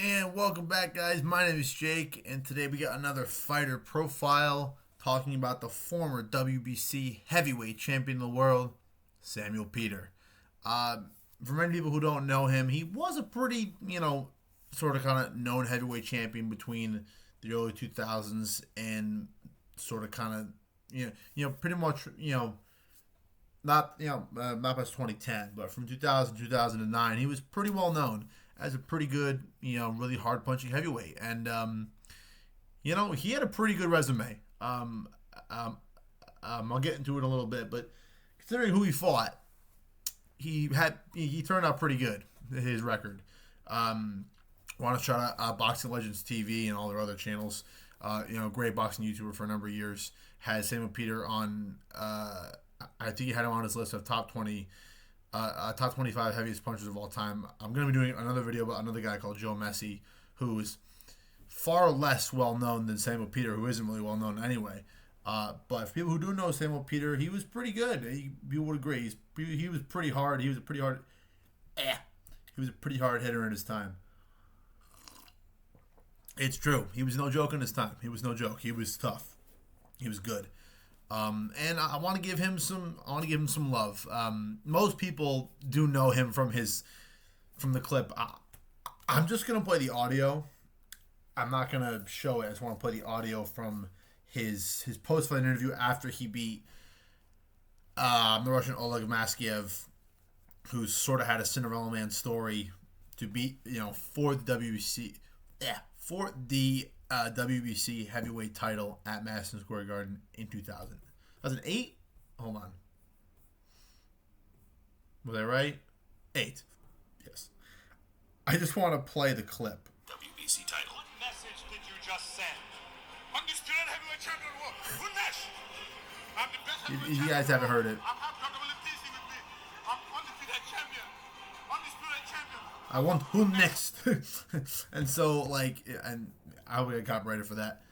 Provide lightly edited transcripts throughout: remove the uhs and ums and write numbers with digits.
And welcome back, guys. My name is Jake, and today we got another fighter profile talking about the former WBC heavyweight champion of the world, Samuel Peter. Uh, for many people who don't know him, he was a pretty, sort of kind of known heavyweight champion between the early 2000s and sort of kind of, pretty much, not past 2010, but from 2000 2009, he was pretty well known as a pretty good, really hard punching heavyweight, and he had a pretty good resume. I'll get into it a little bit, but considering who he fought, he turned out pretty good. His record. Want to shout out Boxing Legends TV and all their other channels. Great boxing YouTuber for a number of years. Has Samuel Peter on. I think he had him on his list of top 20, top 25 heaviest punchers of all time. I'm going to be doing another video about another guy called Joe Messi, who is far less well known than Samuel Peter, who isn't really well known anyway. But for people who do know Samuel Peter, he was pretty good. You would agree. He was pretty hard. He was a pretty hard. He was a pretty hard hitter in his time. It's true. He was no joke in his time. He was no joke. He was tough. He was good. And I want to give him some. I want to give him some love. Most people do know him from the clip. I'm just gonna play the audio. I'm not gonna show it. I just want to play the audio from his post-fight interview after he beat the Russian Oleg Maskiev, who sort of had a Cinderella Man story to beat for the WBC. Yeah, for the WBC heavyweight title at Madison Square Garden in 2000. 2008? Hold on. Was I right? 8. Yes. I just want to play the clip. WBC title. What message did you just send? Undisputed heavyweight champion of the world. Who next? I'm the best heavyweight You guys haven't heard it. I'm happy to have TC with me. I'm undefeated champion. Undisputed champion. I want who next? And so, and I would get copyrighted for that.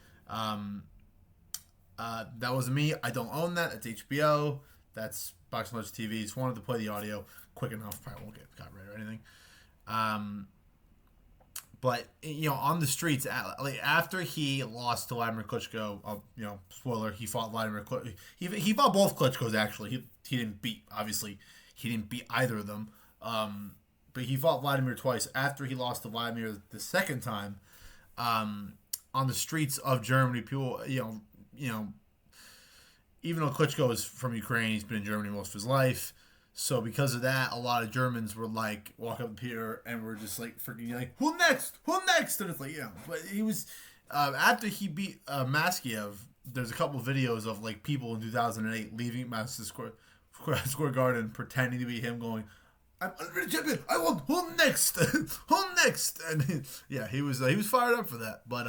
That wasn't me. I don't own that. It's HBO. That's Boxing Legends TV. Just wanted to play the audio quick enough. Probably won't get copyrighted or anything. But on the streets, after he lost to Vladimir Klitschko, spoiler, he fought Vladimir Klitschko. He fought both Klitschkos actually. He didn't beat, obviously, he didn't beat either of them. But he fought Vladimir twice. After he lost to Vladimir the second time, on the streets of Germany, people, even though Klitschko is from Ukraine, he's been in Germany most of his life. So because of that, a lot of Germans were walk up to Peter and were just freaking who next? Who next? And it's but he was, after he beat Maskiev, there's a couple of videos of people in 2008 leaving Madison Square Garden pretending to be him going, I'm undefeated champion. I want who next? Who next? And he was fired up for that. But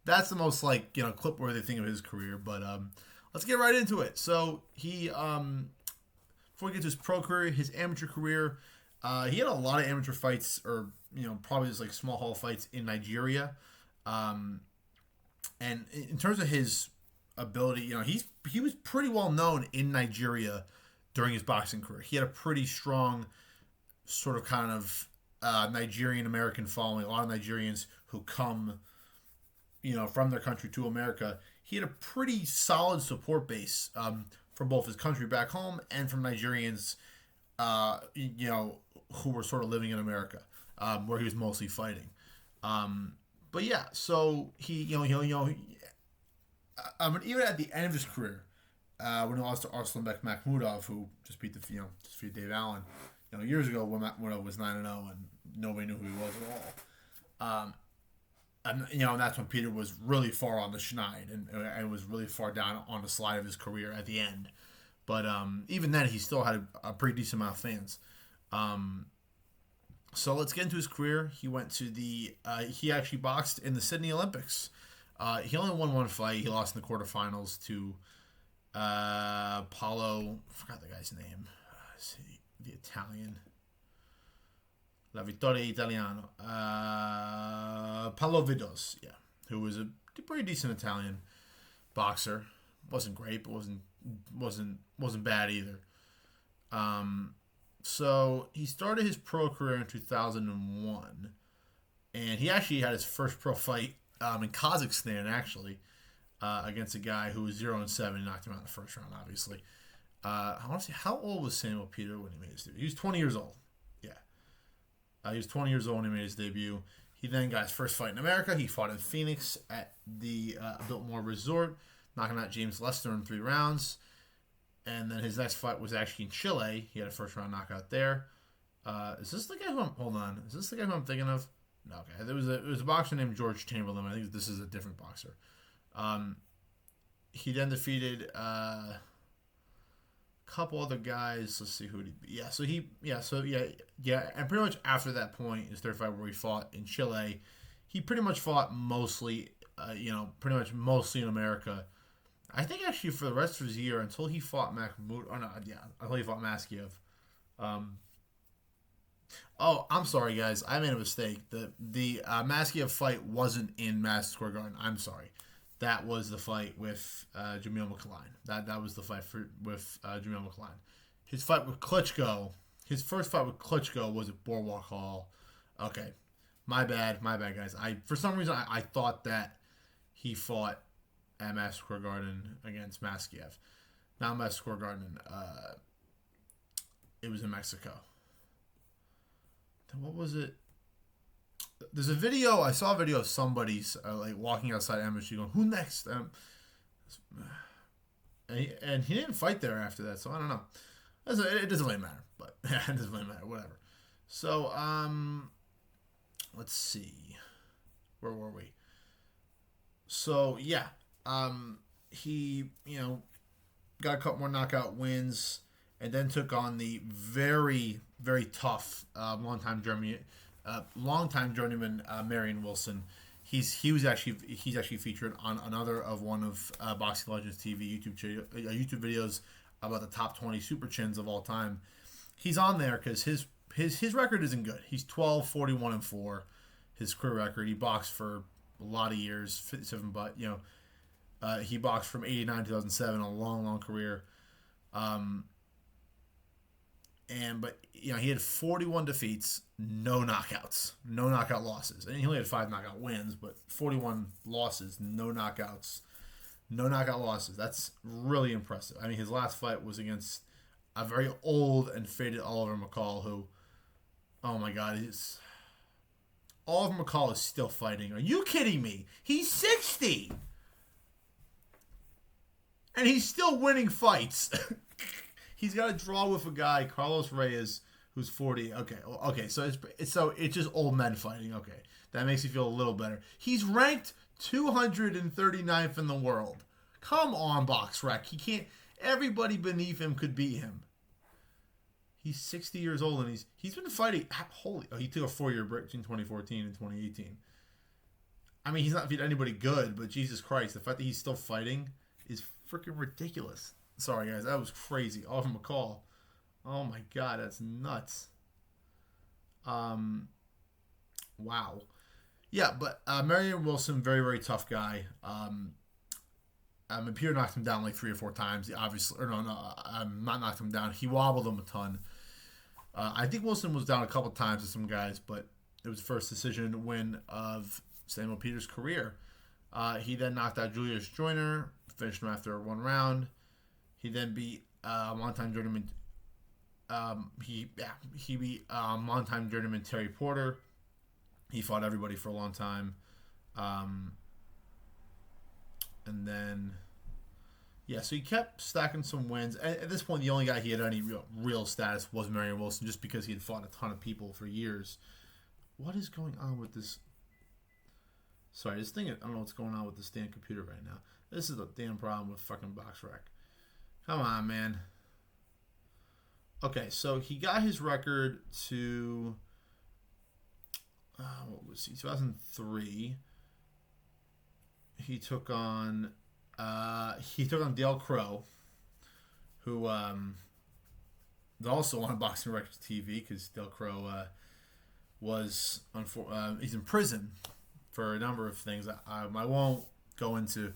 that's the most clip worthy thing of his career. But let's get right into it. So he before we get to his pro career, his amateur career, he had a lot of amateur fights, or probably just small hall fights in Nigeria. And in terms of his ability, he was pretty well known in Nigeria during his boxing career. He had a pretty strong sort of kind of Nigerian American following. A lot of Nigerians who come, from their country to America. He had a pretty solid support base from both his country back home and from Nigerians, who were sort of living in America, where he was mostly fighting. But yeah, so he, even at the end of his career, when he lost to Arslanbek Makhmudov, who just beat Dave Allen, years ago when Makhmudov was 9-0 and nobody knew who he was at all. And that's when Peter was really far on the schneid and was really far down on the slide of his career at the end. But even then, he still had a pretty decent amount of fans. So let's get into his career. He went to he actually boxed in the Sydney Olympics. He only won one fight. He lost in the quarterfinals to Paolo. I forgot the guy's name. The Italian. La Vittoria Italiano. Paolo Vidos, who was a pretty decent Italian boxer. Wasn't great, but wasn't bad either. So he started his pro career in 2001. and he actually had his first pro fight in Kazakhstan, actually, against a guy who was 0-7 and knocked him out in the first round, obviously. I want to see, how old was Samuel Peter when he made his debut? He was 20 years old. Yeah. He was 20 years old when he made his debut. He then got his first fight in America. He fought in Phoenix at the Biltmore Resort, knocking out James Lester in 3 rounds. And then his next fight was actually in Chile. He had a first round knockout there. Is this the guy who hold on? Is this the guy who I'm thinking of? No, okay. There was a boxer named George Chamberlain. I think this is a different boxer. He then defeated a couple other guys. Let's see who he beat. Yeah. And pretty much after that point, his third fight where he fought in Chile, he pretty much fought mostly, pretty much mostly in America. I think actually for the rest of his year until he fought until he fought Maskiev. Oh, I'm sorry, guys. I made a mistake. The Maskiev fight wasn't in Madison Square Garden. I'm sorry. That was the fight with Jamil McCline. That was the fight with Jamil McCline. His fight with Klitschko, his first fight with Klitschko was at Boardwalk Hall. Okay, my bad, guys. For some reason I thought that he fought at Madison Square Garden against Maskiev. Not Madison Square Garden. It was in Mexico. What was it? There's a video. I saw a video of somebody like walking outside Embassy going, "Who next?" And he didn't fight there after that, so I don't know. It doesn't really matter, but it doesn't really matter. Whatever. So let's see, where were we? So yeah, he got a couple more knockout wins, and then took on the very, very tough longtime journeyman Marion Wilson. He's actually featured on another of one of Boxing Legends TV YouTube videos about the top 20 super chins of all time. He's on there because his record isn't good. He's 12-41-4. His career record. He boxed for a lot of years, 57, but he boxed from 89 to 2007, a long career. But he had 41 defeats, no knockouts, no knockout losses. And he only had 5 knockout wins, but 41 losses, no knockouts, no knockout losses. That's really impressive. I mean, his last fight was against a very old and faded Oliver McCall, who, oh my God, Oliver McCall is still fighting. Are you kidding me? He's 60! And he's still winning fights. He's got a draw with a guy, Carlos Reyes, who's 40. Okay. So it's just old men fighting. Okay, that makes me feel a little better. He's ranked 239th in the world. Come on, BoxRec. He can't. Everybody beneath him could beat him. He's 60 years old and he's been fighting. He took a 4-year break between 2014 and 2018. I mean, he's not beat anybody good, but Jesus Christ, the fact that he's still fighting is freaking ridiculous. Sorry, guys, that was crazy. Oliver McCall. Oh, my God, that's nuts. Wow. Yeah, but Marion Wilson, very, very tough guy. Peter knocked him down like 3 or 4 times. Not knocked him down. He wobbled him a ton. I think Wilson was down a couple times to some guys, but it was the first decision win of Samuel Peter's career. He then knocked out Julius Joyner, finished him after 1 round. He then beat longtime journeyman. He beat longtime journeyman Terry Porter. He fought everybody for a long time, and then so he kept stacking some wins. At this point, the only guy he had any real status was Marion Wilson, just because he had fought a ton of people for years. What is going on with this? Sorry, this thing. I don't know what's going on with this damn computer right now. This is the damn problem with fucking BoxRec. Come on, man. Okay, so he got his record to what was he? 2003. He took on Dale Crow, who also on Boxing Records TV, because Dale Crow he's in prison for a number of things. I won't go into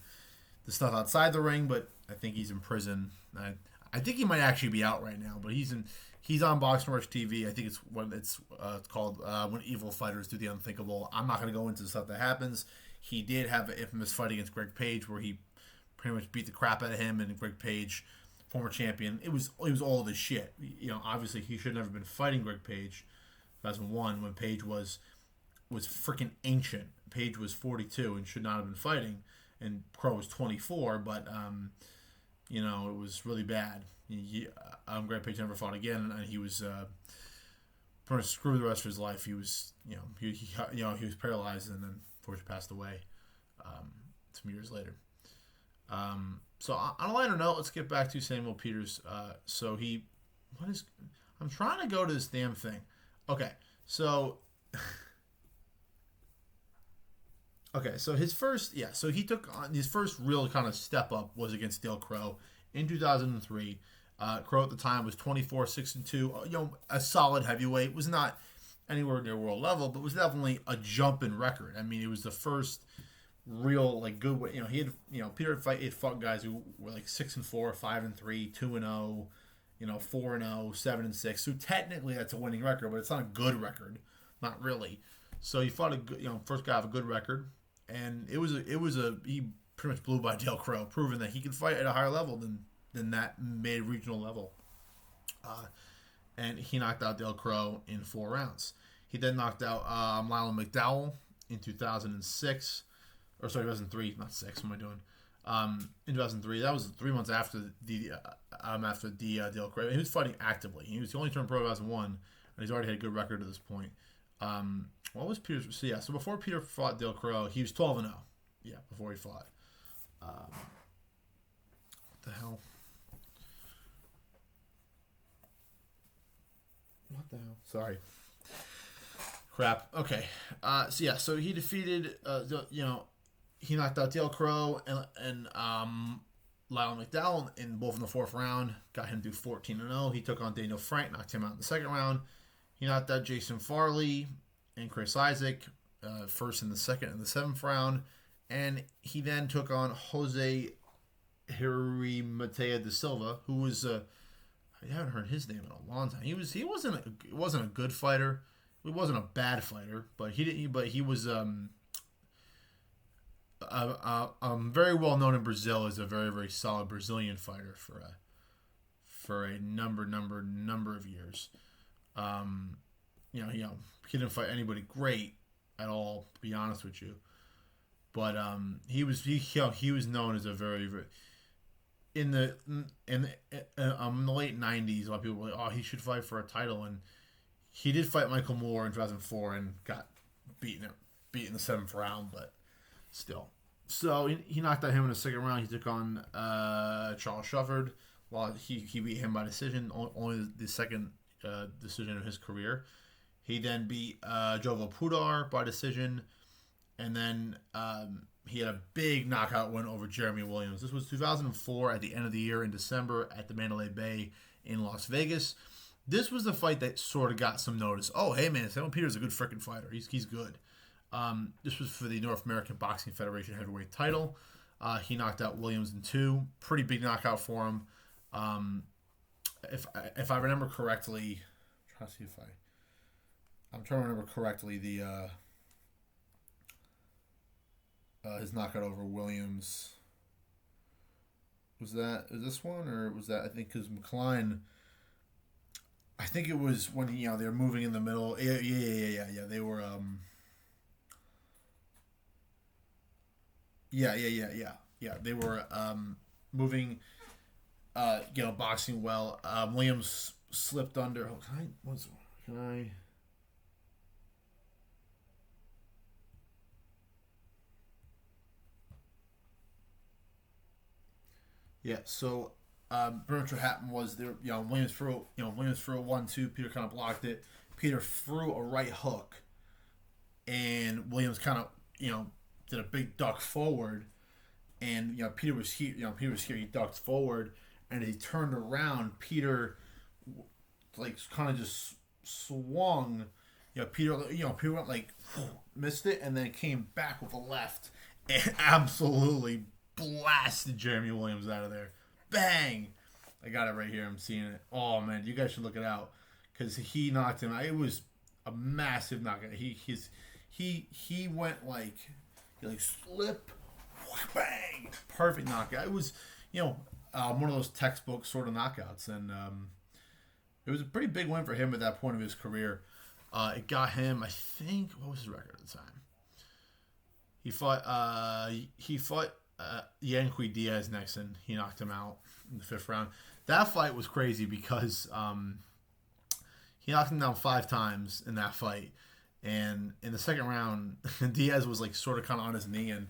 the stuff outside the ring, but I think he's in prison. I think he might actually be out right now, but he's He's on Boxing Rush TV. I think it's called When Evil Fighters Do the Unthinkable. I'm not going to go into the stuff that happens. He did have an infamous fight against Greg Page where he pretty much beat the crap out of him, and Greg Page, former champion, it was all this shit. Obviously he should have never been fighting Greg Page. 2001 when Page was freaking ancient. Page was 42 and should not have been fighting, and Crow was 24. But it was really bad. Greg Page never fought again, and he was pretty much screwed the rest of his life. He was he was paralyzed and then unfortunately passed away some years later. So on a lighter note, let's get back to Samuel Peters. I'm trying to go to this damn thing. Okay, so his first, so he took on his first real kind of step up was against Dale Crow in 2003. Crow at the time was 24-6-2. A solid heavyweight. Was not anywhere near world level, but was definitely a jump in record. I mean, it was the first real good way. He had Peter had fought guys who were 6-4, 5-3, 2-0, 4-0, 7-6. So technically that's a winning record, but it's not a good record, not really. So he fought a good, first guy with a good record, and he pretty much blew by Dale Crow, proving that he could fight at a higher level than that mid-regional level. And he knocked out Dale Crow in 4 rounds. He then knocked out Lyle McDowell in 2006. Or sorry, 2003, not 6. What am I doing? In 2003, that was 3 months after the Dale Crow. He was fighting actively. He was the only turned pro in 2001, and he's already had a good record at this point. What was Peter's? So before Peter fought Dale Crow, he was 12-0. Yeah, before he fought. What the hell? What the hell? Sorry. Crap. Okay. So he defeated, he knocked out Dale Crow and Lyle McDowell in both in the 4th round. Got him to 14-0. He took on Daniel Frank, knocked him out in the 2nd round. He knocked out Jason Farley and Chris Isaac, first in the 2nd and the 7th round. And he then took on Jose Matea da Silva, who was I haven't heard his name in a long time. He wasn't a good fighter. He wasn't a bad fighter, but he was very well known in Brazil as a very, very solid Brazilian fighter for a number of years. He didn't fight anybody great at all, to be honest with you. But he was known as a very, very in the late 90s. A lot of people were like, "Oh, he should fight for a title," and he did fight Michael Moore in 2004 and got beat in the 7th round, but still. So he knocked out him in the 2nd round. He took on Charles Shufford. While he beat him by decision, only the 2nd decision of his career. He then beat Jovo Pudar by decision, and then he had a big knockout win over Jeremy Williams. This was 2004 at the end of the year in December at the Mandalay Bay in Las Vegas. This was the fight that sort of got some notice. Oh, hey man, Samuel Peters is a good freaking fighter. He's good. This was for the North American Boxing Federation heavyweight title. He knocked out Williams in 2. Pretty big knockout for him. If I remember correctly, I'm trying to remember correctly the his knockout over Williams. Was this one, or was that, I think, because McCline, I think it was when they were moving in the middle. Yeah. They were they were moving, boxing well. Williams slipped under. Can I? Yeah, so pretty much what happened was Williams threw a 1-2. Peter kind of blocked it. Peter threw a right hook, and Williams kind of did a big duck forward, and Peter was here. He ducked forward, and he turned around. Peter kind of just swung. Peter went missed it, and then came back with a left, and absolutely blasted Jeremy Williams out of there. Bang! I got it right here. I'm seeing it. Oh man, you guys should look it out because he knocked him out. It was a massive knockout. He went like slip, bang, perfect knockout. It was one of those textbook sort of knockouts, and it was a pretty big win for him at that point of his career. It got him, I think, what was his record at the time? He fought Yanqui Diaz next, and he knocked him out in the 5th round. That fight was crazy because he knocked him down 5 times in that fight, and in the 2nd round, Diaz was like sort of kind of on his knee, and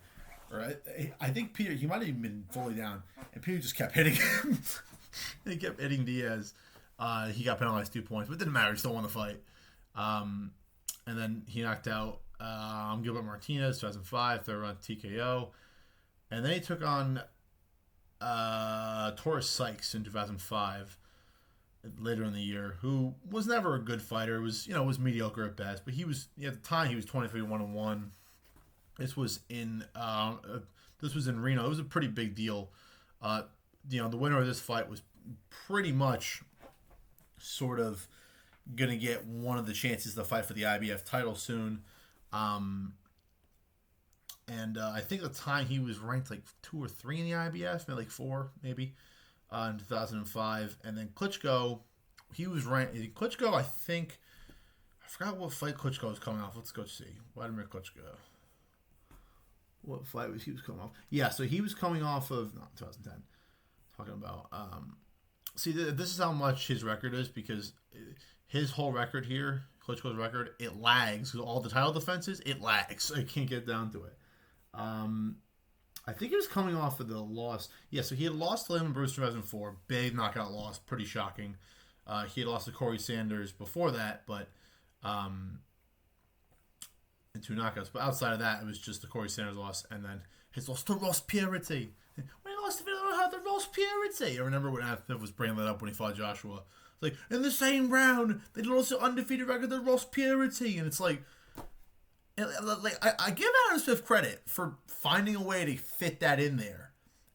I think Peter, he might have even been fully down, and Peter just kept hitting him. He kept hitting Diaz. He got penalized 2 points, but it didn't matter. He still won the fight. And then he knocked out Gilbert Martinez, 2005, 3rd round TKO. And then he took on Taurus Sykes in 2005, later in the year, who was never a good fighter. Was mediocre at best, but he was at the time he was 23-1-1. This was in Reno. It was a pretty big deal. The winner of this fight was pretty much sort of gonna get one of the chances to fight for the IBF title soon. And I think at the time he was ranked like 2 or 3 in the IBF, maybe like 4, maybe, in 2005. And then Klitschko, he was ranked. Klitschko, I forgot what fight Klitschko was coming off. Let's go see. Vladimir Klitschko. What fight was he coming off? Yeah, so he was coming off of 2010. Talking about. See, this is how much his record is, because his whole record here, Klitschko's record, it lags. Because all the title defenses, it lags. So I can't get down to it. I think he was coming off of the loss. Yeah, so he had lost to Layman Bruce in 2004. Big knockout loss. Pretty shocking. He had lost to Corey Sanders before that, but in 2 knockouts. But outside of that, it was just the Corey Sanders loss, and then his loss to Ross Purity. When he lost to Ross Purity. I remember when Anthony was bringing that up when he fought Joshua. It's like, in the same round, they lost the undefeated record to Ross Purity. And it's like I give Adam Smith credit for finding a way to fit that in there.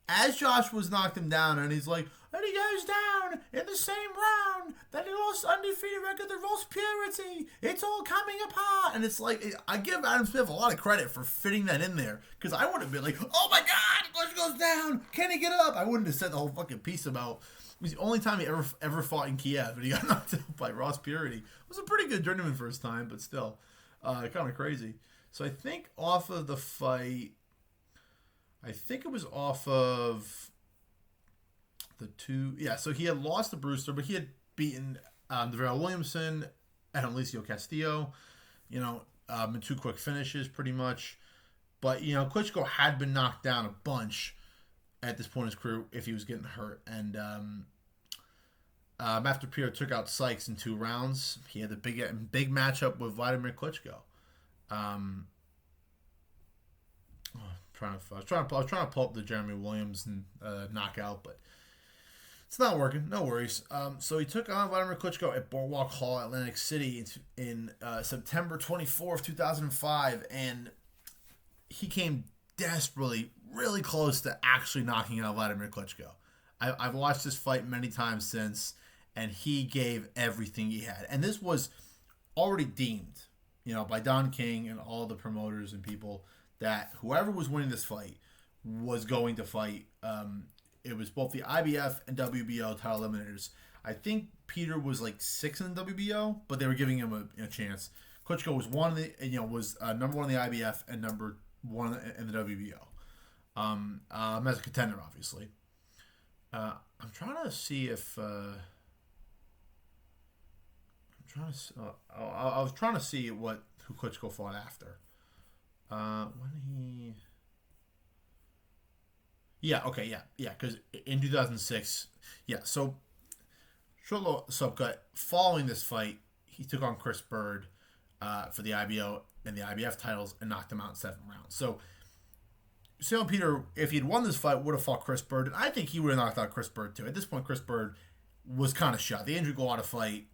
As Joshua's knocked him down, and he's like, and he goes down in the same round that he lost undefeated record to Ross Purity. It's all coming apart. And it's like, I give Adam Smith a lot of credit for fitting that in there. Because I would have been like, oh my God, Bush goes down. Can he get up? I wouldn't have said the whole fucking piece about. It was the only time he ever fought in Kiev, and he got knocked out by Ross Purity. It was a pretty good journeyman for his time, but still, kind of crazy. So I think off of the fight, I think it was off of the 2. Yeah, so he had lost to Brewster, but he had beaten Deverell Williamson and Alicio Castillo, in 2 quick finishes pretty much. But, Klitschko had been knocked down a bunch at this point in his career if he was getting hurt. And after Pierre took out Sykes in 2 rounds, he had a big matchup with Vladimir Klitschko. I was trying to pull up the Jeremy Williams knockout, but it's not working. No worries. So he took on Vladimir Klitschko at Boardwalk Hall, Atlantic City, in September 24th, 2005, and he came desperately, really close to actually knocking out Vladimir Klitschko. I've watched this fight many times since, and he gave everything he had. And this was already deemed, by Don King and all the promoters and people, that whoever was winning this fight was going to fight. It was both the IBF and WBO title eliminators. I think Peter was like 6 in the WBO, but they were giving him a chance. Klitschko was number 1 in the IBF and number 1 in the WBO. As a contender, obviously. I'm trying to see if I was trying to see who Klitschko fought after. Because in 2006, so short little subcut. Following this fight, he took on Chris Bird for the IBO and the IBF titles and knocked him out in 7 rounds. So Sam Peter, if he'd won this fight, would have fought Chris Bird, and I think he would have knocked out Chris Bird too. At this point, Chris Bird was kind of shot. The Andrew Golota fight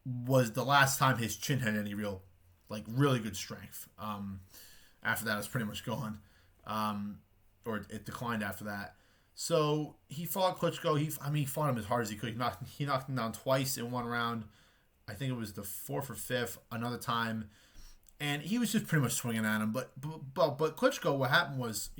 was the last time his chin had any really good strength. After that, it was pretty much gone, or it declined after that. So he fought Klitschko. He fought him as hard as he could. He knocked him down twice in one round. I think it was the fourth or fifth. Another time, and he was just pretty much swinging at him. But Klitschko, what happened was,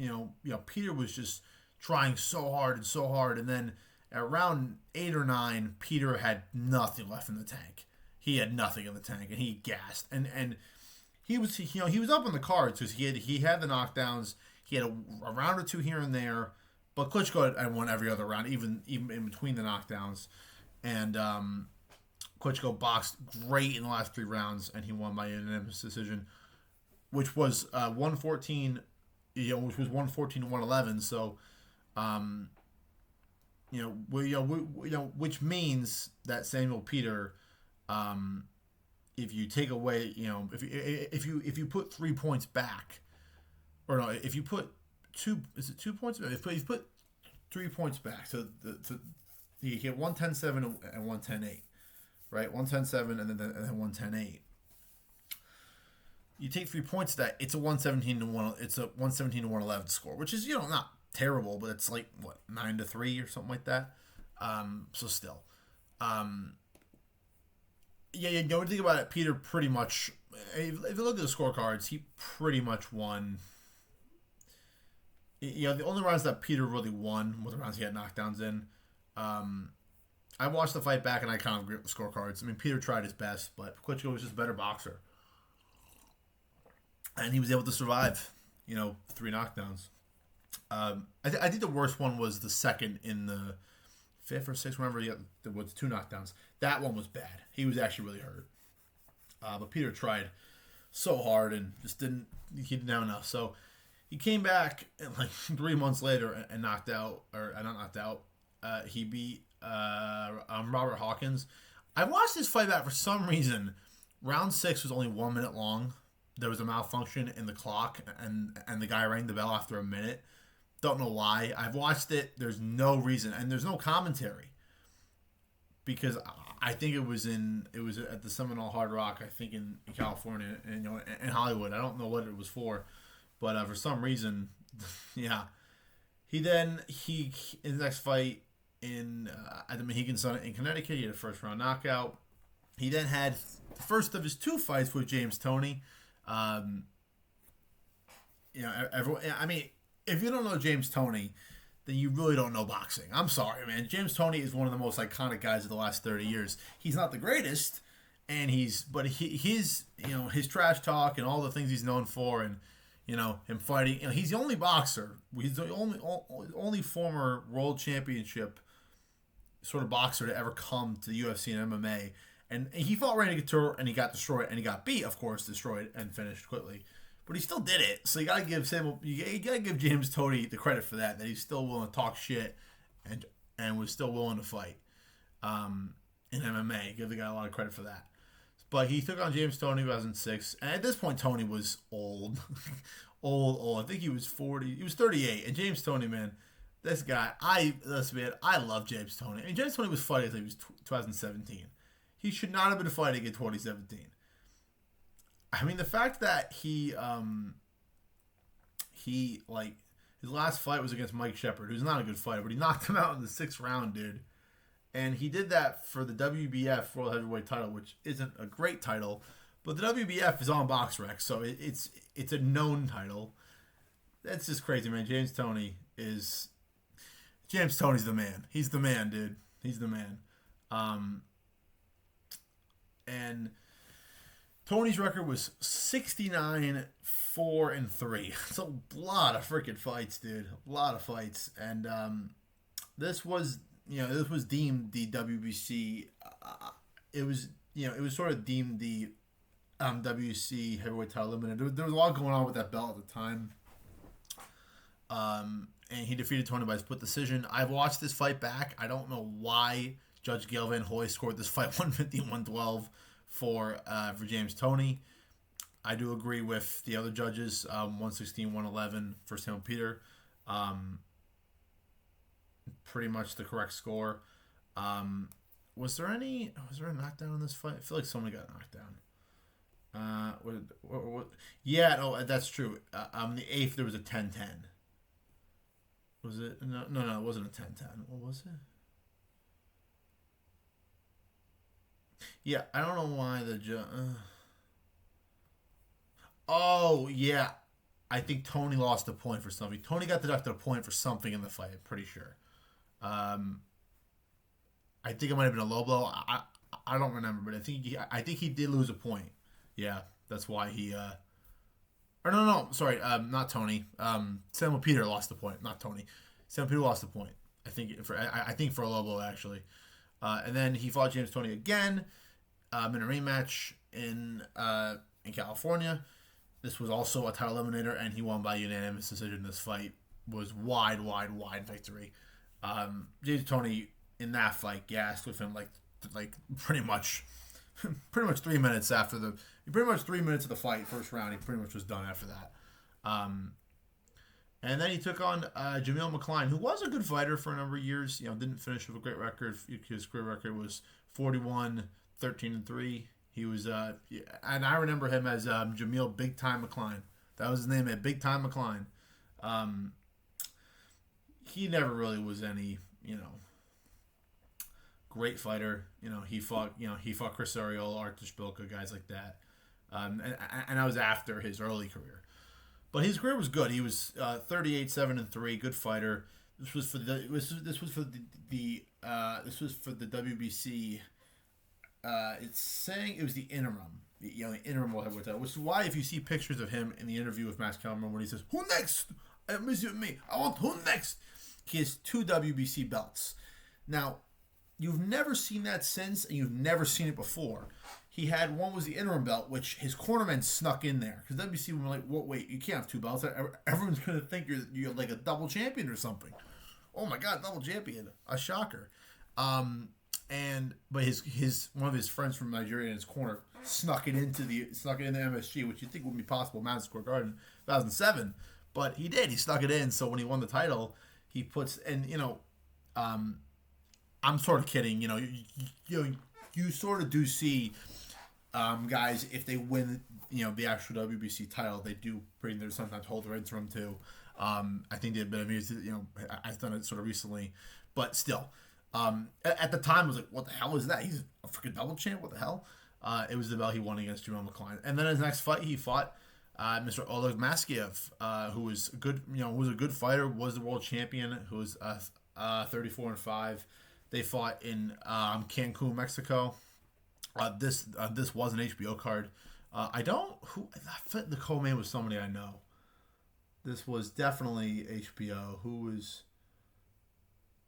Peter was just trying so hard and so hard, and then at round 8 or 9, Peter had nothing left in the tank. He had nothing in the tank, and he gassed. And he was up on the cards because he had the knockdowns. He had a round or two here and there, but Klitschko had won every other round, even in between the knockdowns. And Klitschko boxed great in the last 3 rounds, and he won by unanimous decision, which was 114, which was 114 to 111. So, which means that Samuel Peter, if you take away, if you put 3 points back, or no, if you put is it 2 points? If you put 3 points back, so you get 110-7 and 110-8. Right, 110-7 and then 110-8. You take 3 points to that, it's a 117 to 1. It's a 117 to 111 score, which is not terrible, but it's like what 9-3 or something like that. So still, you think about it, Peter pretty much. If you look at the scorecards, he pretty much won. The only rounds that Peter really won were the rounds he had knockdowns in. I watched the fight back and I kind of agree with the scorecards. I mean, Peter tried his best, but Klitschko was just a better boxer. And he was able to survive, 3 knockdowns. I think the worst one was the second in the 5th or 6th, whenever there was 2 knockdowns. That one was bad. He was actually really hurt. But Peter tried so hard and just he didn't have enough. So he came back and like 3 months later and knocked out, or not knocked out. He beat Robert Hawkins. I watched this fight back for some reason. Round 6 was only 1 minute long. There was a malfunction in the clock, and the guy rang the bell after a minute. Don't know why. I've watched it. There's no reason, and there's no commentary because I think it was at the Seminole Hard Rock. I think in California and in Hollywood. I don't know what it was for, but for some reason, yeah. He in his next fight at the Mohegan Sun in Connecticut, he had a first round knockout. He then had the first of his 2 fights with James Toney. Everyone. I mean, if you don't know James Toney, then you really don't know boxing. I'm sorry, man. James Toney is one of the most iconic guys of the last 30 years. He's not the greatest, and his trash talk and all the things he's known for, and him fighting. He's the only boxer. He's the only former world championship sort of boxer to ever come to the UFC and MMA. And he fought Randy Couture, and he got destroyed, and he got beat, of course, destroyed and finished quickly. But he still did it. So you gotta give James Toney the credit for that he's still willing to talk shit and was still willing to fight in MMA. Give the guy a lot of credit for that. But he took on James Toney in 2006, and at this point Toney was old, old. I think he was 40. He was 38, and James Toney, man, this guy, I love James Toney. I mean, James Toney was fighting until he was 2017. He should not have been fighting in 2017. I mean, the fact that he his last fight was against Mike Shepard, who's not a good fighter, but he knocked him out in the 6th round, dude. And he did that for the WBF World Heavyweight title, which isn't a great title, but the WBF is on BoxRec, so it's a known title. That's just crazy, man. James Toney's the man. He's the man, dude. He's the man. And Toney's record was 69-4-3. It's a lot of freaking fights, dude. A lot of fights. And this was deemed the WBC. It was sort of deemed the WC heavyweight title limited. There was a lot going on with that belt at the time. And he defeated Toney by split decision. I've watched this fight back. I don't know why Judge Gail Van Hoy scored this fight 150-112 for James Toney. I do agree with the other judges, 116-111 for Samuel Peter. Pretty much the correct score. Was there a knockdown in this fight? I feel like somebody got knocked down. Yeah, no, that's true. The 8th there was a 10-10. Was it? No, it wasn't a 10-10. What was it? Yeah, I don't know why oh, yeah. I think Tony lost a point for something. Tony got deducted a point for something in the fight, I'm pretty sure. Um, I think it might have been a low blow. I don't remember, but I think he did lose a point. Yeah, that's why he or no, sorry, not Tony. Samuel Peter lost the point, not Tony. Samuel Peter lost the point. I think for a low blow actually. And then he fought James Toney again in a rematch in California. This was also a title eliminator, and he won by unanimous decision. This fight was wide victory. James Toney in that fight gassed with him like pretty much 3 minutes after pretty much 3 minutes of the fight, first round. He pretty much was done after that. And then he took on Jamil McCline, who was a good fighter for a number of years. Didn't finish with a great record. His career record was 41-13-3. He was, and I remember him as Jamil Big Time McCline. That was his name, Big Time McCline. He never really was any, great fighter. He fought Chris Ariel, Artur Spilka, guys like that. And that was after his early career. But his career was good. He was 38-7-3, good fighter. This was for the WBC. It's saying it was the interim, the interim heavyweight title. Which is why if you see pictures of him in the interview with Max Kellerman when he says, "Who next? I miss you, me. I want who next." He has 2 WBC belts. Now, you've never seen that since, and you've never seen it before. He had one was the interim belt, which his cornerman snuck in there because WBC were like, "What? Wait, you can't have 2 belts. Everyone's gonna think you're like a double champion or something." Oh my God, double champion! A shocker. But his one of his friends from Nigeria in his corner snuck it into the MSG, which you think wouldn't be possible, Madison Square Garden, 2007. But he did. He snuck it in. So when he won the title, he puts I'm sort of kidding. You sort of do see guys if they win the actual WBC title, they do bring their sometimes hold their interim too. I think they've been amused. I've done it sort of recently, but still. At the time, I was like, what the hell is that? He's a freaking double champ? What the hell? It was the belt he won against Jamil McCline. And then his next fight, he fought Mr. Oleg Maskiev, who was good, was a good fighter, was the world champion, who was 34-5. They fought in Cancun, Mexico. This was an HBO card. I thought the co-main was somebody I know. This was definitely HBO. Who was...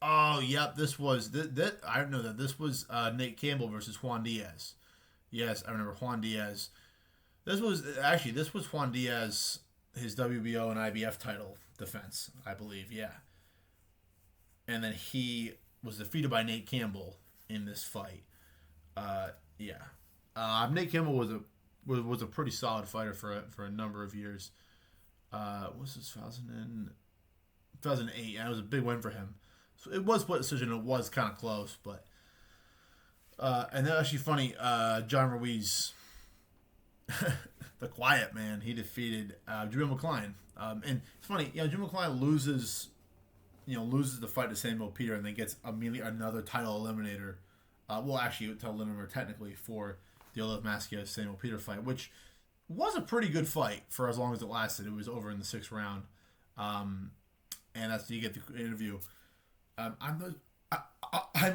Oh, yep, this was... I know that. This was Nate Campbell versus Juan Diaz. Yes, I remember Juan Diaz. This was Juan Diaz, his WBO and IBF title defense, I believe, yeah. And then he was defeated by Nate Campbell in this fight. Nate Campbell was a pretty solid fighter for a number of years. Was this 2008? And it was a big win for him. So it was split decision. It was kind of close, but and then actually funny. John Ruiz, the quiet man, he defeaed Jamil McCline. And it's funny, Jamil McCline loses the fight to Samuel Peter, and then gets immediately another title eliminator. Title eliminator technically for the Oleg Maskiev Samuel Peter fight, which was a pretty good fight for as long as it lasted. It was over in the 6th round, and that's you get the interview. I'm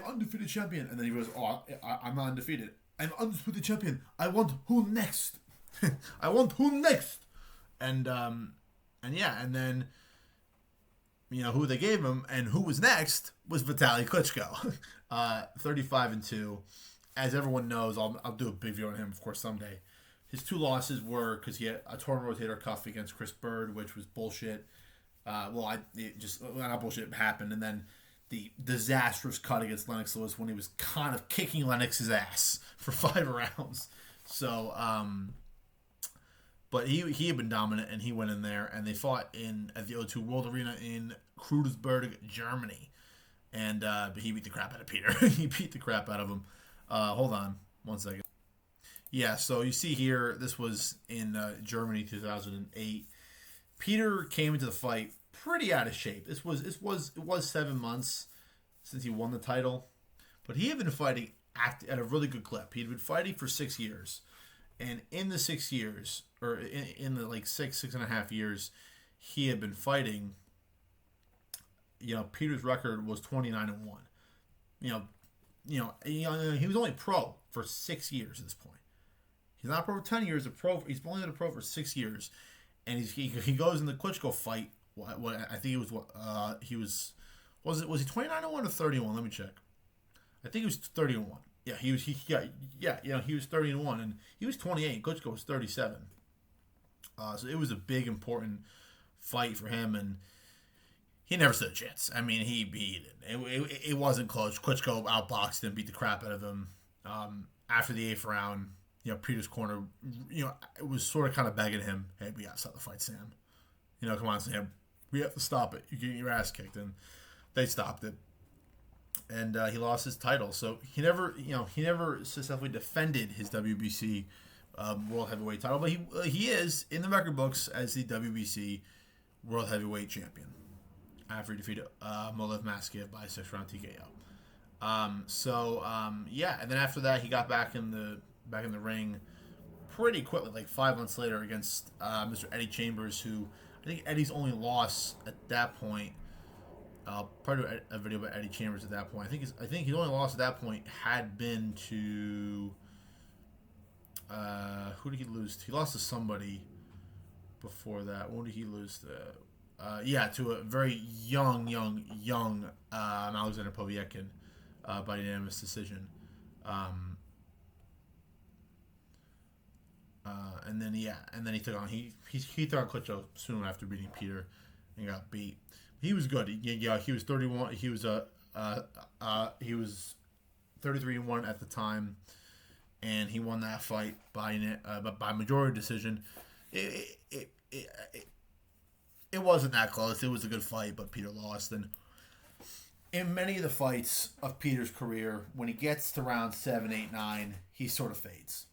undefeated champion, and then he goes, "Oh, I'm not undefeated. I'm undisputed champion. I want who next? I want who next?" And then who they gave him and who was next was Vitaly Klitschko, 35-2. As everyone knows, I'll do a big video on him, of course, someday. His 2 losses were because he had a torn rotator cuff against Chris Bird, which was bullshit. Not bullshit, it happened, and then the disastrous cut against Lennox Lewis when he was kind of kicking Lennox's ass for 5 rounds. So, but he had been dominant, and he went in there, and they fought at the O2 World Arena in Kreuzberg, Germany, and he beat the crap out of Peter. He beat the crap out of him. Hold on 1 second. Yeah, so you see here, this was in Germany, 2008. Peter came into the fight pretty out of shape. It was 7 months since he won the title, but he had been fighting at a really good clip. He had been fighting for 6 years, and in the 6 years, or in the like 6.5 years, he had been fighting. Peter's record was 29-1. He was only pro for 6 years at this point. He's not pro for 10 years. He's only been a pro for 6 years, and he goes in the Klitschko fight. What I think it was was he 29-1 or 31? Let me check. I think he was 30-1. Yeah, he was 30-1, and he was 28. Klitschko was 37. So it was a big important fight for him, and he never stood a chance. I mean, he beat it. It wasn't close. Klitschko outboxed him, beat the crap out of him. After the 8th round, Peter's corner, it was sort of kind of begging him, hey, we got to stop the fight, Sam. Come on, Sam. We have to stop it. You're getting your ass kicked. And they stopped it. And he lost his title. So he never successfully defended his WBC World Heavyweight title. But he is in the record books as the WBC World Heavyweight Champion after he defeated Molev Maskiev by a 6-round TKO. And then after that, he got back in the ring pretty quickly, like 5 months later, against Mr. Eddie Chambers, who I think Eddie's only loss at that point. Part of a video about Eddie Chambers at that point. I think his only loss at that point had been to who did he lose to? He lost to somebody before that. What did he lose to? To a very young Alexander Povetkin by unanimous decision. And then he took on he took on Klitschko soon after beating Peter and got beat. He was good. He was 31. He was 33-1 at the time, and he won that fight by majority decision. It wasn't that close. It was a good fight, but Peter lost. And in many of the fights of Peter's career, when he gets to round 7, 8, 9, he sort of fades.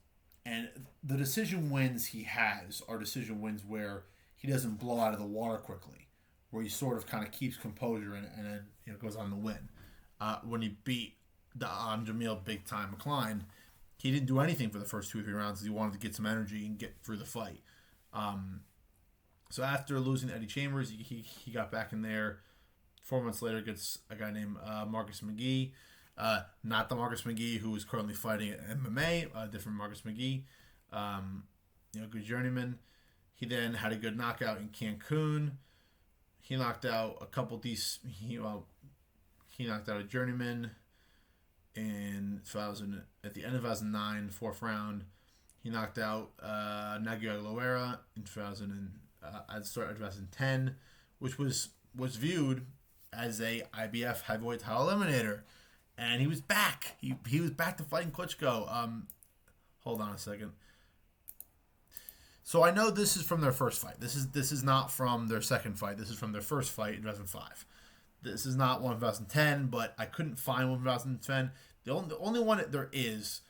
And the decision wins he has are decision wins where he doesn't blow out of the water quickly, where he sort of kind of keeps composure and then goes on to win. When he beat Jamil Big Time McCline, he didn't do anything for the first 2 or 3 rounds. He wanted to get some energy and get through the fight. So after losing to Eddie Chambers, he got back in there. 4 months later, gets a guy named Marcus McGee. Not the Marcus McGee who is currently fighting at MMA, a different Marcus McGee. Good journeyman. He then had a good knockout in Cancun. He knocked out a couple he knocked out a journeyman in 2000 at the end of 2009, 4th round. He knocked out Naguia Loera in 2010, which was viewed as a IBF heavyweight title eliminator. And he was back. He was back to fighting Klitschko. Hold on a second. So I know this is from their first fight. This is not from their second fight. This is from their first fight in 2005. This is not one in 2010, but I couldn't find one in 2010. The only one that there is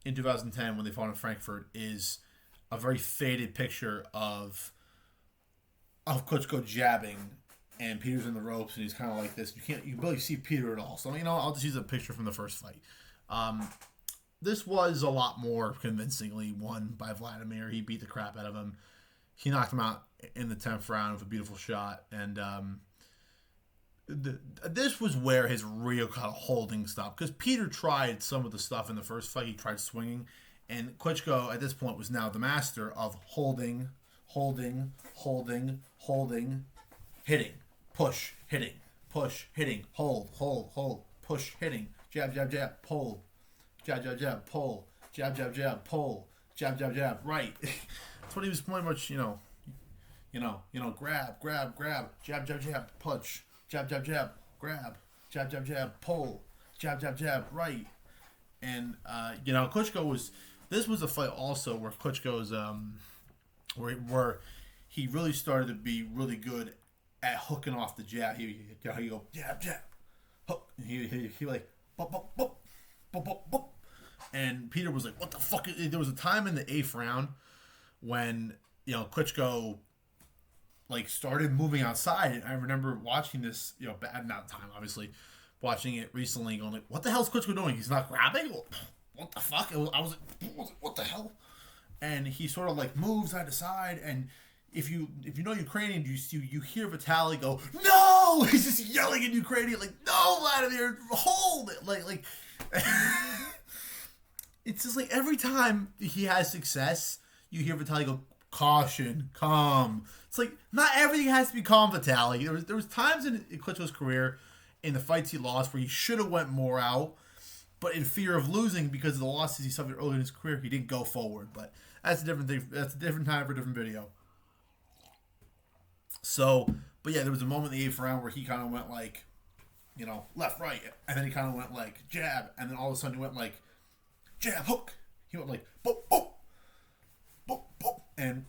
in 2010 when they fought in Frankfurt is a very faded picture of Klitschko jabbing, and Peter's in the ropes, and he's kind of like this. You can barely see Peter at all. So I'll just use a picture from the first fight. This was a lot more convincingly won by Vladimir. He beat the crap out of him. He knocked him out in the 10th round with a beautiful shot, and this was where his real kind of holding stopped, because Peter tried some of the stuff in the first fight. He tried swinging, and Klitschko at this point was now the master of holding, hitting, push, hitting, hold, push, hitting, jab, pull, jab, pull, jab, pull, jab, right. That's what he was pretty much, grab, jab, punch, jab, grab, jab, pull, jab, right. And, Klitschko this was a fight also where Klitschko's, where he really started to be really good at hooking off the jab. He go, jab, hook. He like, bop. And Peter was like, what the fuck? There was a time in the 8th round when, Klitschko like started moving outside. And I remember watching this, bad not time obviously, watching it recently, going like, "What the hell's Klitschko doing? He's not grabbing. What the fuck?" I was like, "What the hell?" And he sort of like moves side to side, and if you know Ukrainian, you hear Vitaly go, "No!" He's just yelling in Ukrainian like, "No, Vladimir, hold it!" Like it's just like every time he has success, you hear Vitaly go, "Caution, calm." It's like not everything has to be calm, Vitaly. There was times in Klitschko's career, in the fights he lost, where he should have went more out, but in fear of losing because of the losses he suffered early in his career, he didn't go forward. But that's a different thing. That's a different time for a different video. So, but yeah, there was a moment in the 8th round where he kind of went like, left, right, and then he kind of went like jab, and then all of a sudden he went like jab, hook. He went like boop, boop, boop, boop, and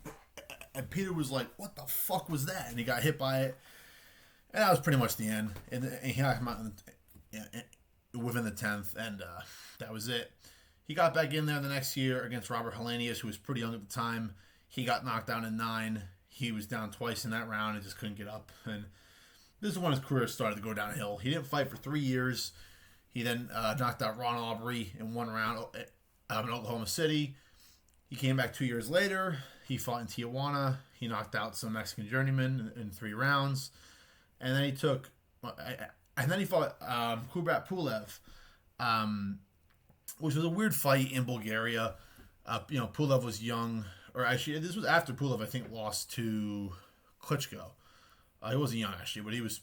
Peter was like, "What the fuck was that?" And he got hit by it, and that was pretty much the end. And he got him out within the 10th, and that was it. He got back in there the next year against Robert Helenius, who was pretty young at the time. He got knocked down in 9. He was down twice in that round and just couldn't get up. And this is when his career started to go downhill. He didn't fight for 3 years. He then knocked out Ron Aubrey in 1 round in Oklahoma City. He came back 2 years later. He fought in Tijuana. He knocked out some Mexican journeymen in 3 rounds. And then he fought Kubrat Pulev, which was a weird fight in Bulgaria. Pulev was young, or actually, this was after Pulev, I think, lost to Klitschko. He wasn't young actually, but he was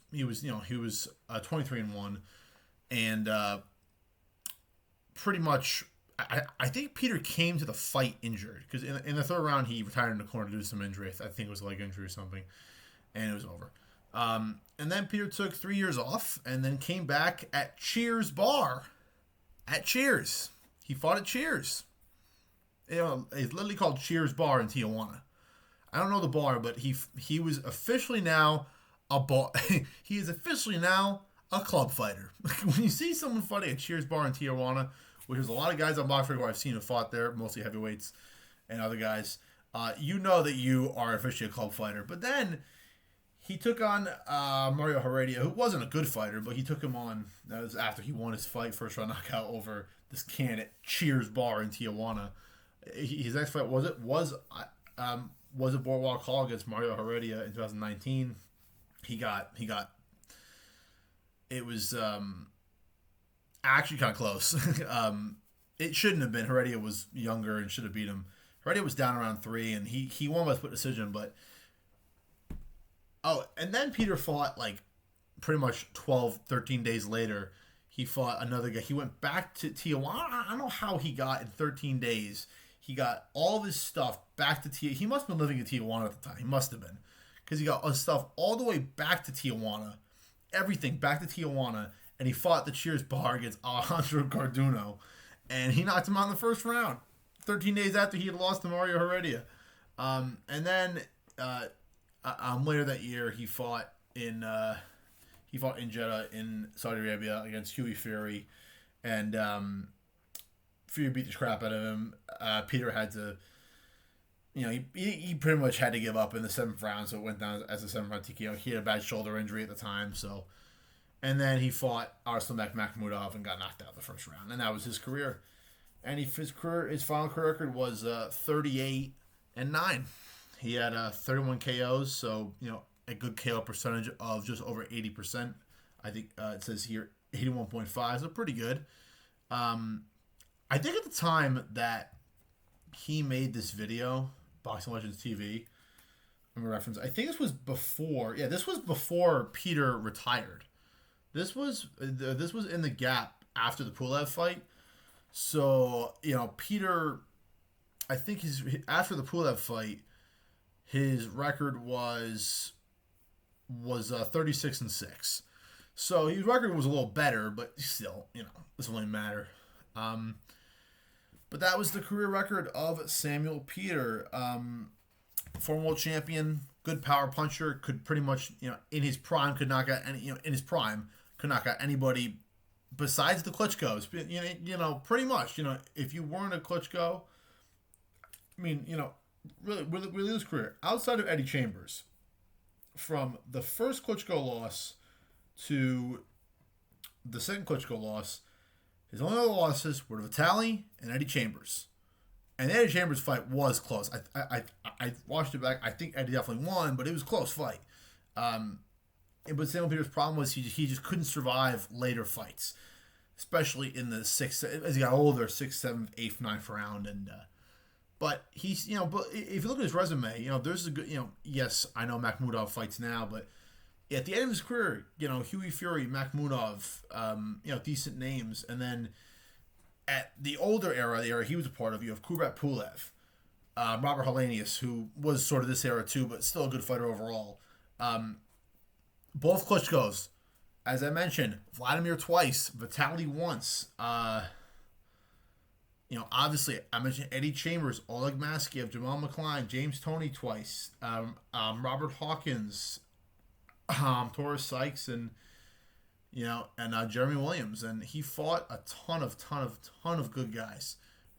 23-1, and pretty much, I think Peter came to the fight injured because in the 3rd round he retired in the corner due to some injury. I think it was a leg injury or something, and it was over. And then Peter took 3 years off and then came back at Cheers Bar. At Cheers. He fought at Cheers. It's literally called Cheers Bar in Tijuana. I don't know the bar, but he was officially now a bar. He is officially now a club fighter. When you see someone fighting at Cheers Bar in Tijuana, which is a lot of guys on Box Radar who I've seen who fought there, mostly heavyweights and other guys, you know that you are officially a club fighter. But then he took on Mario Heredia, who wasn't a good fighter, but he took him on. That was after he won his fight, first round knockout over this can at Cheers Bar in Tijuana. His next fight was a Boardwalk Hall against Mario Heredia in 2019. It was actually kind of close. It shouldn't have been. Heredia was younger and should have beat him. Heredia was down around 3, and he won by split decision, but and then Peter fought like pretty much 12, 13 days later. He fought another guy. He went back to Tijuana. I don't know how he got in 13 days. He got all of his stuff back to Tijuana. He must have been living in Tijuana at the time. He must have been. Because he got his stuff all the way back to Tijuana. Everything back to Tijuana. And he fought the Cheers Bar against Alejandro Garduno. And he knocked him out in the 1st round. 13 days after he had lost to Mario Heredia. And then later that year, he fought in Jeddah in Saudi Arabia against Huey Fury. And Fury beat the crap out of him. Peter had to, he pretty much had to give up in the 7th round, so it went down as a 7th round TKO. He had a bad shoulder injury at the time, so. And then he fought Arslanbek Makhmudov and got knocked out in the 1st round, and that was his career. And his final career record was 38-9. He had 31 KOs, so a good KO percentage of just over 80%. I think it says here 81.5, so pretty good. I think at the time that he made this video, Boxing Legends TV, I'm a reference. I think this was before. Yeah, this was before Peter retired. This was in the gap after the Pulev fight. So Peter, I think after the Pulev fight, his record was 36-6. So his record was a little better, but still, doesn't really matter. But that was the career record of Samuel Peter. Former world champion, good power puncher, could pretty much, in his prime, could knock out anybody besides the Klitschko's. Pretty much, if you weren't a Klitschko, really his career, outside of Eddie Chambers, from the first Klitschko loss to the second Klitschko loss, his only other losses were to Vitali and Eddie Chambers. And the Eddie Chambers fight was close. I watched it back. I think Eddie definitely won, but it was a close fight. But Samuel Peter's problem was he just couldn't survive later fights, especially in the sixth, as he got older, sixth, seventh, eighth, ninth round. And but he's, but if you look at his resume, there's a good, yes, I know Makhmudov fights now, but at the end of his career, Huey Fury, Makhmudov, decent names, and then at the older era, the era he was a part of, you have Kubrat Pulev, Robert Hellenius, who was sort of this era too, but still a good fighter overall. Both Klitschko's, as I mentioned, Vladimir twice, Vitali once. Obviously, I mentioned Eddie Chambers, Oleg Maskiev, Jamal McCline, James Toney twice, Robert Hawkins, Taurus Sykes, and Jeremy Williams, and he fought a ton of good guys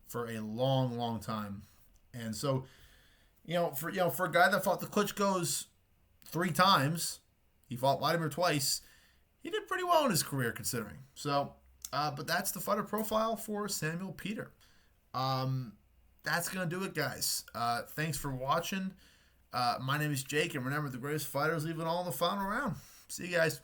for a long time, and so for a guy that fought the Klitschko's 3 times, he fought Vladimir twice, he did pretty well in his career considering. So, but that's the fighter profile for Samuel Peter. That's gonna do it, guys. Thanks for watching. My name is Jake, and remember, the greatest fighters leave it all in the final round. See you guys.